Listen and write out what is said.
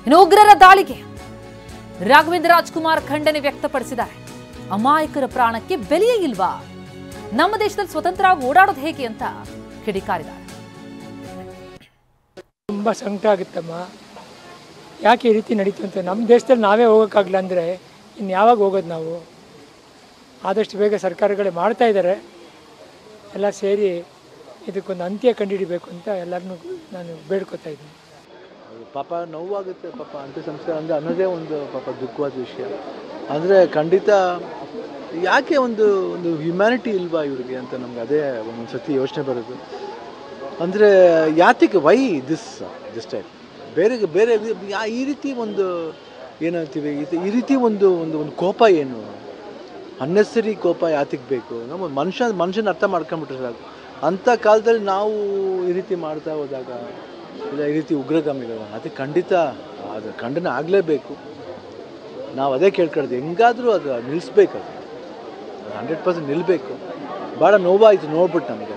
ಇನ್ನು ಉಗ್ರರ ದಾಳಿಗೆ ರಾಘವೇಂದ್ರ ರಾಜ್ಕುಮಾರ್ ಖಂಡನೆ ವ್ಯಕ್ತಪಡಿಸಿದ್ದಾರೆ. ಅಮಾಯಕರ ಪ್ರಾಣಕ್ಕೆ ಬೆಲೆಯೇ ಇಲ್ವಾ? ನಮ್ಮ ದೇಶದಲ್ಲಿ ಸ್ವತಂತ್ರ ಓಡಾಡೋದು ಹೇಗೆ ಅಂತ ಕಿಡಿಕಾರಿದ್ದಾರೆ. ತುಂಬ ಸಂಕಟ ಆಗುತ್ತಮ್ಮ. ಯಾಕೆ ಈ ರೀತಿ ನಡೀತು ಅಂತ. ನಮ್ಮ ದೇಶದಲ್ಲಿ ನಾವೇ ಹೋಗೋಕ್ಕಾಗಲ್ಲ ಅಂದರೆ ಇನ್ನು ಯಾವಾಗ ಹೋಗೋದು ನಾವು? ಆದಷ್ಟು ಬೇಗ ಸರ್ಕಾರಗಳೇ ಮಾಡ್ತಾ ಇದ್ದಾರೆ. ಎಲ್ಲ ಸೇರಿ ಇದಕ್ಕೊಂದು ಅಂತ್ಯ ಕಂಡುಹಿಡಿಬೇಕು ಅಂತ ಎಲ್ಲರನ್ನೂ ನಾನು ಬೇಡ್ಕೊತಾ ಇದ್ದೀನಿ. ಪಾಪ ನೋವಾಗುತ್ತೆ. ಪಾಪ ಅಂತ್ಯಸಂಸ್ಕಾರ ಅಂದರೆ ಅನ್ನೋದೇ ಒಂದು ಪಾಪ ದುಃಖವಾದ ವಿಷಯ. ಅಂದರೆ ಖಂಡಿತ ಯಾಕೆ ಒಂದು ಹ್ಯುಮ್ಯಾನಿಟಿ ಇಲ್ವಾ ಇವ್ರಿಗೆ ಅಂತ ನಮ್ಗೆ ಅದೇ ಒಂದೊಂದು ಸತಿ ಯೋಚನೆ ಬರೋದು. ಅಂದರೆ ಯಾತಿಗೆ ವೈ ದಿಸ್ ಟೈಪ್ ಬೇರೆ ಈ ರೀತಿ ಒಂದು ಏನಂತೀವಿ, ಈ ರೀತಿ ಒಂದು ಕೋಪ ಏನು, ಅನ್ನೆಸರಿ ಕೋಪ ಯಾತಿಗೆ ಬೇಕು? ನಮ್ಮ ಮನುಷ್ಯನ ಅರ್ಥ ಮಾಡ್ಕೊಂಬಿಟ್ರೆ ಸಾಕು. ಅಂಥ ಕಾಲದಲ್ಲಿ ನಾವು ಈ ರೀತಿ ಮಾಡ್ತಾ ಹೋದಾಗ ಇಲ್ಲ ಈ ರೀತಿ ಉಗ್ರಗಾಮಿಗಳು ಅದಕ್ಕೆ ಖಂಡಿತ ಅದು ಖಂಡನೆ ಆಗಲೇಬೇಕು. ನಾವು ಅದೇ ಕೇಳ್ಕೊಳ್ಳೋದು, ಹೆಂಗಾದರೂ ಅದು ನಿಲ್ಲಿಸ್ಬೇಕು. ಅದು 100% ನಿಲ್ಲಬೇಕು. ಭಾಳ ನೋವಾಯಿತು ನೋಡ್ಬಿಟ್ಟು ನಮಗೆ.